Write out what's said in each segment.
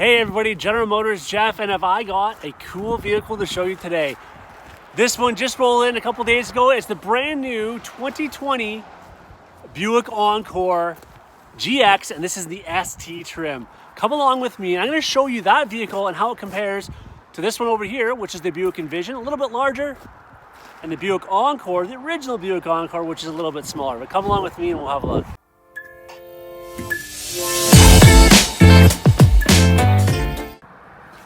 Hey everybody, General Motors Jeff, and have I got a cool vehicle to show you today. This one just rolled in a couple days ago. It's the brand new 2020 Buick Encore GX, and this is the ST trim. Come along with me, and I'm going to show you that vehicle and how it compares to this one over here, which is the Buick Envision, a little bit larger, and the Buick Encore, the original Buick Encore, which is a little bit smaller. But come along with me and we'll have a look.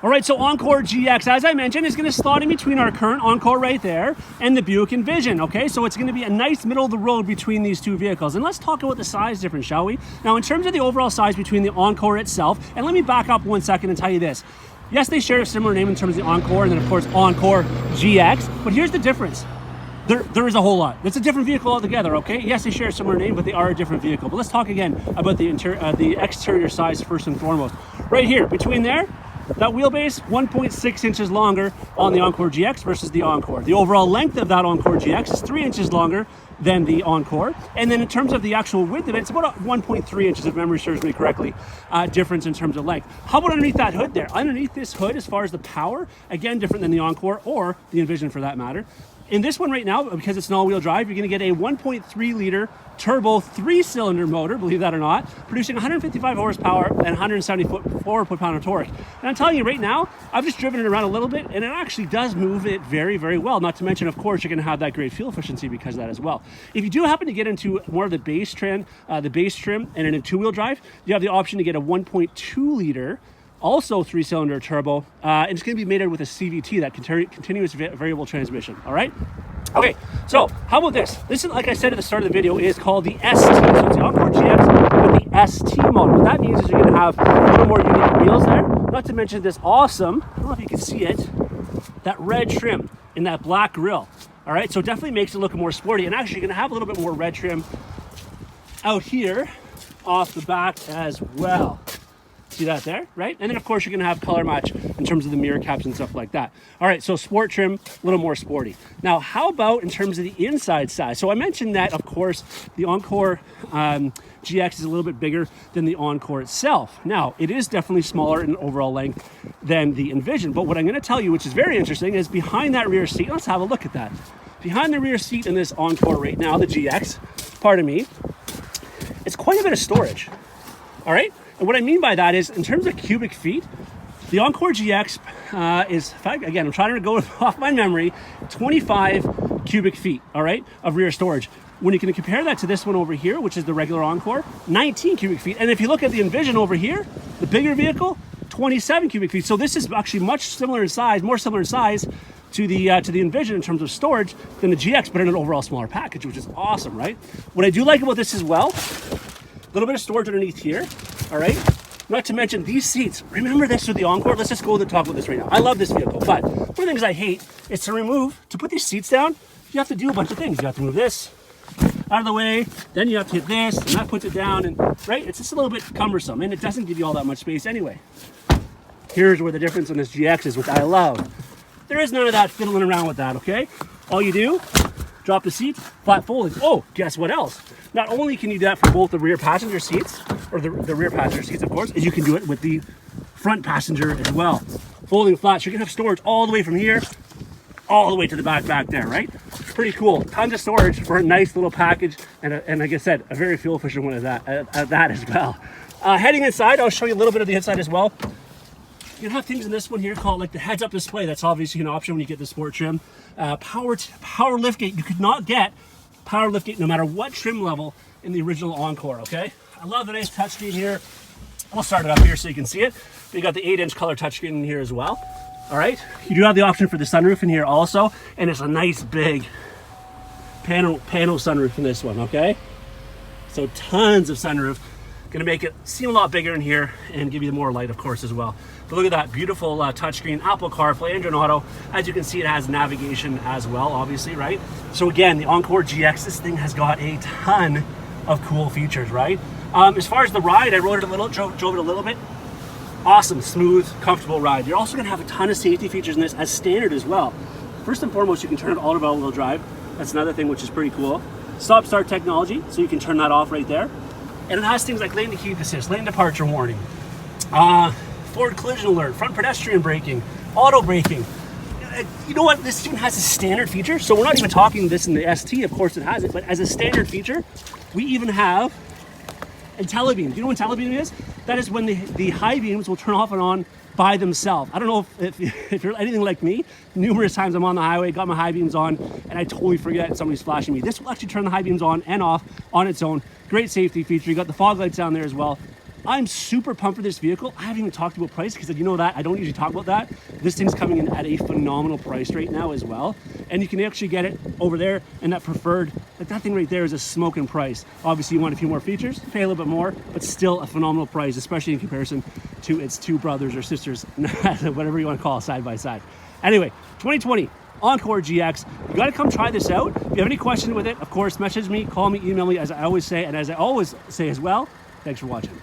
All right, so Encore GX, as I mentioned, is going to slot in between our current Encore right there and the Buick Envision, okay? So it's going to be a nice middle of the road between these two vehicles. And let's talk about the size difference, shall we? Now, in terms of the overall size between the Encore itself, and let me back up 1 second and tell you this. Yes, they share a similar name in terms of the Encore and then, of course, Encore GX, but here's the difference. There is a whole lot. It's a different vehicle altogether, okay? Yes, they share a similar name, but they are a different vehicle. But let's talk again about the exterior size first and foremost. Right here, between there, that wheelbase, 1.6 inches longer on the Encore GX versus the Encore. The overall length of that Encore GX is 3 inches longer than the Encore. And then in terms of the actual width of it, it's about 1.3 inches, if memory serves me correctly, difference in terms of length. How about underneath that hood there? Underneath this hood, as far as the power, again, different than the Encore or the Envision for that matter. In this one right now, because it's an all-wheel drive, you're going to get a 1.3 liter turbo 3-cylinder motor, believe that or not, producing 155 horsepower and 174 foot-pound of torque. And I'm telling you right now, I've just driven it around a little bit, and it actually does move it very, very well. Not to mention, of course, you're going to have that great fuel efficiency because of that as well. If you do happen to get into more of the base trim, and in a two-wheel drive, you have the option to get a 1.2 liter also 3-cylinder turbo, and it's going to be mated with a CVT, that continuous variable transmission. All right. Okay, so how about this? This is, like I said at the start of the video, is called the ST. So it's the Encore GX with the ST model. What that means is you're going to have a little more unique wheels there. Not to mention this awesome, I don't know if you can see it, that red trim in that black grille. All right, so it definitely makes it look more sporty. And actually, you're going to have a little bit more red trim out here off the back as well. See that there, right? And then of course you're gonna have color match in terms of the mirror caps and stuff like that. All right, so sport trim, a little more sporty. Now, how about in terms of the inside size? So I mentioned that, of course, the Encore GX is a little bit bigger than the Encore itself. Now, it is definitely smaller in overall length than the Envision, but what I'm gonna tell you, which is very interesting, is behind that rear seat, let's have a look at that. Behind the rear seat in this Encore right now, the GX, pardon me, it's quite a bit of storage, all right? And what I mean by that is, in terms of cubic feet, the Encore GX is, in fact, again, I'm trying to go off my memory, 25 cubic feet, all right, of rear storage. When you can compare that to this one over here, which is the regular Encore, 19 cubic feet. And if you look at the Envision over here, the bigger vehicle, 27 cubic feet. So this is actually much similar in size, more similar in size to the Envision in terms of storage than the GX, but in an overall smaller package, which is awesome, right? What I do like about this as well, a little bit of storage underneath here. All right, not to mention these seats. Remember this with the Encore? Let's just go to talk about this right now. I love this vehicle, but one of the things I hate is to put these seats down, you have to do a bunch of things. You have to move this out of the way, then you have to hit this, and that puts it down, and right, it's just a little bit cumbersome, and it doesn't give you all that much space anyway. Here's where the difference in this GX is, which I love. There is none of that fiddling around with that, okay? All you do, drop the seat, flat folding. Oh, guess what else? Not only can you do that for both the rear passenger seats, or the rear passenger seats, of course, is you can do it with the front passenger as well. Folding flat, so you can have storage all the way from here, all the way to the back there, right? Pretty cool. Tons of storage for a nice little package, and like I said, a very fuel efficient one at that as well. Heading inside, I'll show you a little bit of the inside as well. You can have things in this one here called like the heads-up display. That's obviously an option when you get the sport trim. Power liftgate. You could not get power liftgate no matter what trim level in the original Encore, okay? I love the nice touchscreen here. I'll start it up here so you can see it. But you got the 8-inch color touchscreen in here as well. All right, you do have the option for the sunroof in here also, and it's a nice big panel sunroof in this one, okay? So tons of sunroof. Gonna make it seem a lot bigger in here and give you more light, of course, as well. But look at that beautiful touchscreen, Apple CarPlay, Android Auto. As you can see, it has navigation as well, obviously, right? So again, the Encore GX, this thing has got a ton of cool features, right? As far as the ride, I rode it a little, drove it a little bit. Awesome, smooth, comfortable ride. You're also gonna have a ton of safety features in this as standard as well. First and foremost, you can turn it all-wheel drive. That's another thing which is pretty cool. Stop-start technology, so you can turn that off right there. And it has things like lane to keep assist, lane departure warning, forward collision alert, front pedestrian braking, auto braking. You know what? This even has a standard feature. So we're not even talking this in the ST, of course it has it, but as a standard feature, we even have a telebeam. Do you know what telebeam is? That is when the high beams will turn off and on by themselves. I don't know if you're anything like me. Numerous times I'm on the highway, got my high beams on, and I totally forget somebody's flashing me. This will actually turn the high beams on and off on its own. Great safety feature. You got the fog lights down there as well. I'm super pumped for this vehicle. I haven't even talked about price because you know that I don't usually talk about that. This thing's coming in at a phenomenal price right now as well. And you can actually get it over there in that preferred, like that thing right there is a smoking price. Obviously you want a few more features, pay a little bit more, but still a phenomenal price, especially in comparison to its two brothers or sisters, whatever you want to call it, side by side. Anyway, 2020 Encore GX. You got to come try this out. If you have any questions with it, of course, message me, call me, email me, as I always say, and as I always say as well, thanks for watching.